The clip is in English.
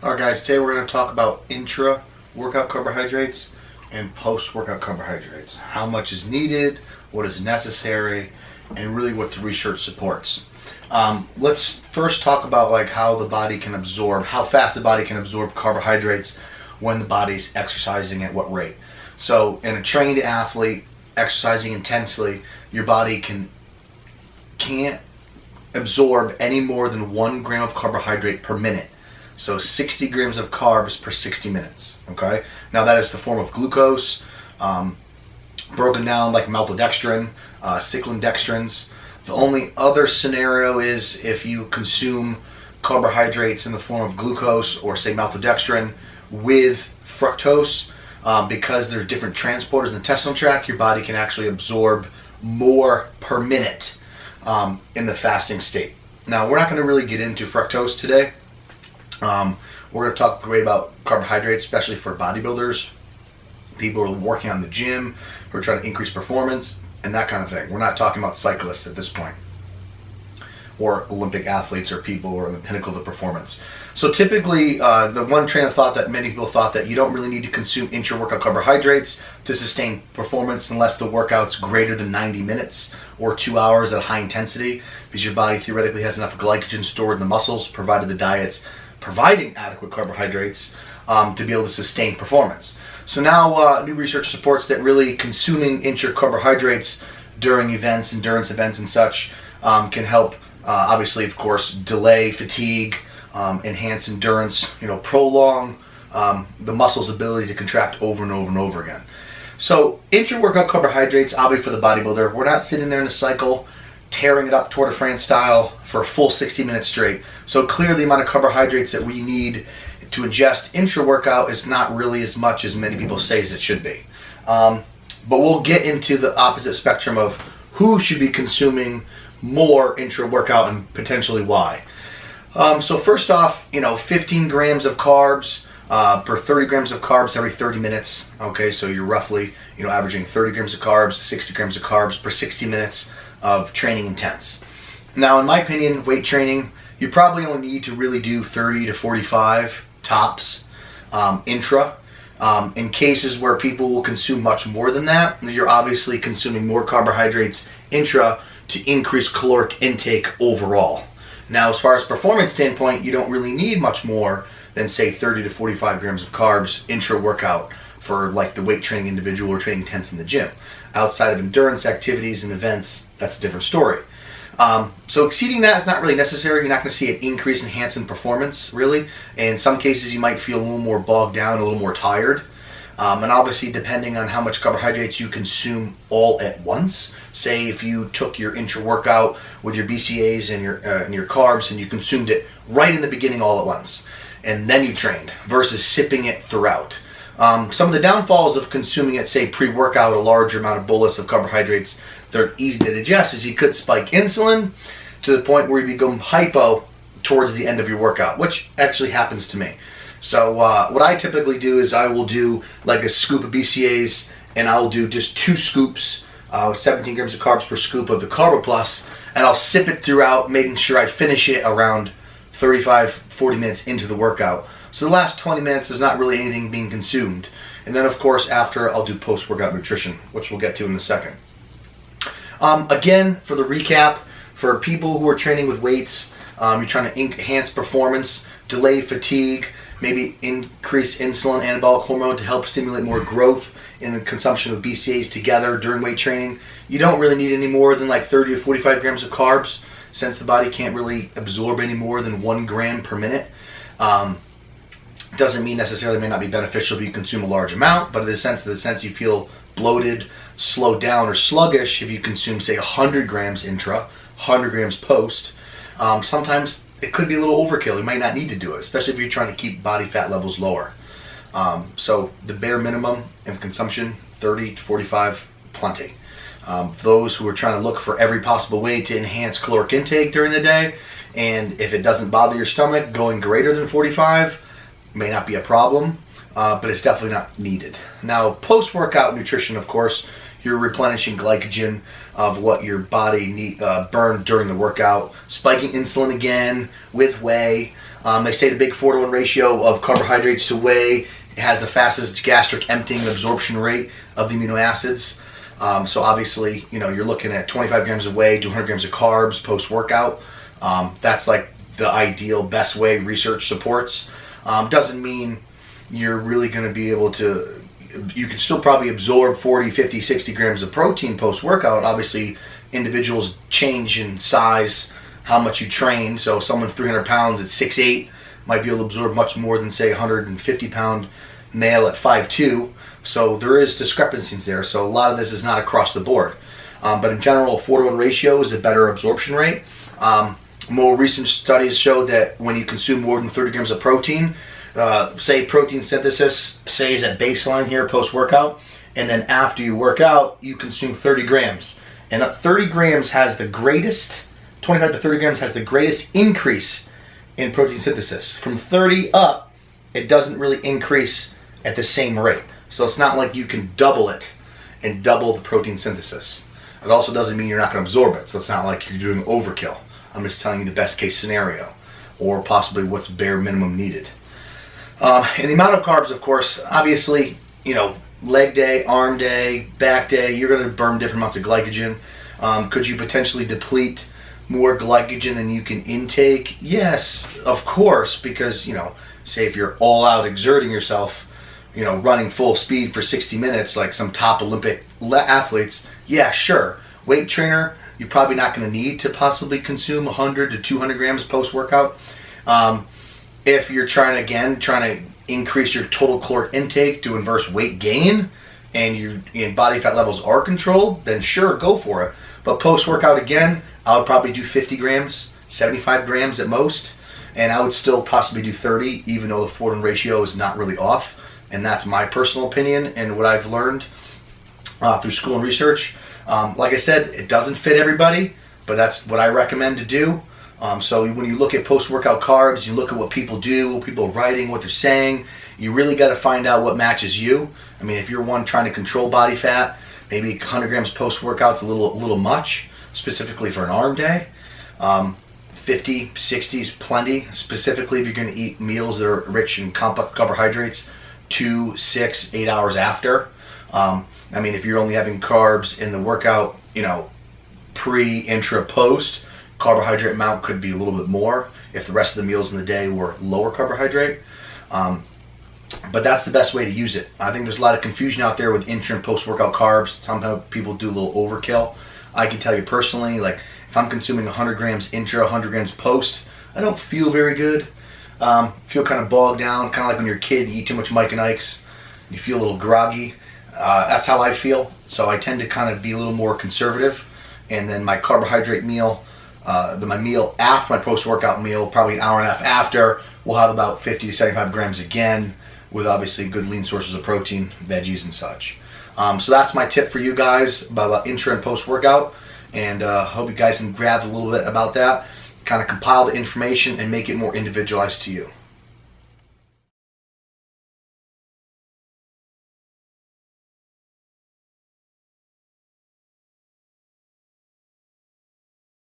Alright guys, today we're going to talk about intra-workout carbohydrates and post-workout carbohydrates. How much is needed, what is necessary, and really what the research supports. Let's first talk about how the body can absorb, how fast the body can absorb carbohydrates when the body's exercising at what rate. So in a trained athlete exercising intensely, your body can't absorb any more than 1 gram of carbohydrate per minute. So 60 grams of carbs per 60 minutes, okay? Now that is the form of glucose, broken down like maltodextrin, cyclodextrins. The only other scenario is if you consume carbohydrates in the form of glucose or say maltodextrin with fructose, because there's different transporters in the intestinal tract, your body can actually absorb more per minute in the fasting state. Now we're not going to really get into fructose today. We're going to talk great about carbohydrates, especially for bodybuilders, people who are working on the gym, who are trying to increase performance, and that kind of thing. We're not talking about cyclists at this point, or Olympic athletes, or people who are on the pinnacle of the performance. So typically, the one train of thought that many people thought that you don't really need to consume intra-workout carbohydrates to sustain performance unless the workout's greater than 90 minutes or 2 hours at a high intensity, because your body theoretically has enough glycogen stored in the muscles, provided the diet's providing adequate carbohydrates to be able to sustain performance. So now new research supports that really consuming intra-carbohydrates during events, endurance events and such, can help, obviously, of course, delay fatigue, enhance endurance, prolong the muscle's ability to contract over and over and over again. So intra-workout carbohydrates, obviously for the bodybuilder, we're not sitting there in a cycle tearing it up Tour de France style for a full 60 minutes straight. So clearly the amount of carbohydrates that we need to ingest intra-workout is not really as much as many people say as it should be. But we'll get into the opposite spectrum of who should be consuming more intra-workout and potentially why. So first off, 15 grams of carbs per 30 grams of carbs every 30 minutes. Okay, so you're roughly, averaging 30 grams of carbs, 60 grams of carbs per 60 minutes of training intense. Now, in my opinion, weight training, you probably only need to really do 30 to 45 tops intra. In cases where people will consume much more than that, you're obviously consuming more carbohydrates intra to increase caloric intake overall. Now, as far as performance standpoint, you don't really need much more than, say, 30 to 45 grams of carbs intra-workout for like the weight training individual or training intense in the gym. Outside of endurance activities and events, that's a different story. So exceeding that is not really necessary. You're not going to see an increase in performance, really. In some cases, you might feel a little more bogged down, a little more tired. And obviously, depending on how much carbohydrates you consume all at once. Say if you took your intra-workout with your BCAAs and your carbs and you consumed it right in the beginning all at once, and then you trained, versus sipping it throughout. Some of the downfalls of consuming it, say, pre-workout, a larger amount of bolus of carbohydrates that are easy to digest, is you could spike insulin to the point where you become hypo towards the end of your workout, which actually happens to me. So what I typically do is I will do like a scoop of BCAAs, and I will do just 2 scoops, 17 grams of carbs per scoop of the Carbo Plus, and I'll sip it throughout, making sure I finish it around 35-40 minutes into the workout. So the last 20 minutes is not really anything being consumed. And then, of course, after, I'll do post-workout nutrition, which we'll get to in a second. Again, for the recap, for people who are training with weights, you're trying to enhance performance, delay fatigue, maybe increase insulin, anabolic hormone to help stimulate more growth in the consumption of BCAAs together during weight training. You don't really need any more than like 30 to 45 grams of carbs, since the body can't really absorb any more than 1 gram per minute. Doesn't mean necessarily may not be beneficial if you consume a large amount, but in the sense you feel bloated, slowed down, or sluggish if you consume, say, 100 grams intra, 100 grams post. Sometimes it could be a little overkill. You might not need to do it, especially if you're trying to keep body fat levels lower. So the bare minimum of consumption, 30 to 45, plenty. Those who are trying to look for every possible way to enhance caloric intake during the day, and if it doesn't bother your stomach, going greater than 45 may not be a problem, but it's definitely not needed. Now, post-workout nutrition, of course, you're replenishing glycogen of what your body burned during the workout, spiking insulin again with whey. They say the big 4-to-1 ratio of carbohydrates to whey has the fastest gastric emptying absorption rate of the amino acids. So obviously, you're looking at 25 grams of whey to 100 grams of carbs post-workout. That's like the ideal, best way research supports. Doesn't mean you're really going to be able to, you can still probably absorb 40, 50, 60 grams of protein post-workout. Obviously, individuals change in size, how much you train. So someone 300 pounds at 6'8", might be able to absorb much more than, say, a 150-pound male at 5'2". So there is discrepancies there. So a lot of this is not across the board. But in general, a 4-to-1 ratio is a better absorption rate. More recent studies show that when you consume more than 30 grams of protein, say protein synthesis, say is at baseline here post-workout, and then after you work out, you consume 30 grams. And 30 grams has the greatest, 25 to 30 grams has the greatest increase in protein synthesis. From 30 up, it doesn't really increase at the same rate. So it's not like you can double it and double the protein synthesis. It also doesn't mean you're not going to absorb it. So it's not like you're doing overkill. I'm just telling you the best case scenario, or possibly what's bare minimum needed. And the amount of carbs, of course, obviously, leg day, arm day, back day, you're going to burn different amounts of glycogen. Could you potentially deplete more glycogen than you can intake? Yes, of course, because, say if you're all out exerting yourself, running full speed for 60 minutes like some top Olympic athletes, yeah, sure. Weight trainer, you're probably not going to need to possibly consume 100 to 200 grams post-workout. If you're trying to increase your total caloric intake to inverse weight gain, and your body fat levels are controlled, then sure, go for it. But post-workout, again, I would probably do 50 grams, 75 grams at most, and I would still possibly do 30, even though the 4-to-1 ratio is not really off. And that's my personal opinion and what I've learned through school and research. Like I said, it doesn't fit everybody, but that's what I recommend to do. So when you look at post-workout carbs, you look at what people do, what people are writing, what they're saying, you really got to find out what matches you. I mean, if you're one trying to control body fat, maybe 100 grams post-workout's a little much, specifically for an arm day. 50, 60 is plenty, specifically if you're going to eat meals that are rich in complex carbohydrates 2, 6, 8 hours after. I mean, if you're only having carbs in the workout, pre, intra, post, carbohydrate amount could be a little bit more if the rest of the meals in the day were lower carbohydrate. But that's the best way to use it. I think there's a lot of confusion out there with intra and post-workout carbs. Sometimes people do a little overkill. I can tell you personally, like if I'm consuming 100 grams intra, 100 grams post, I don't feel very good. Feel kind of bogged down, kind of like when you're a kid, you eat too much Mike and Ike's, and you feel a little groggy. That's how I feel. So I tend to kind of be a little more conservative. And then my carbohydrate meal, my meal after my post-workout meal, probably an hour and a half after, will have about 50 to 75 grams again, with obviously good lean sources of protein, veggies and such. So that's my tip for you guys about intra and post-workout. And hope you guys can grab a little bit about that, kind of compile the information and make it more individualized to you.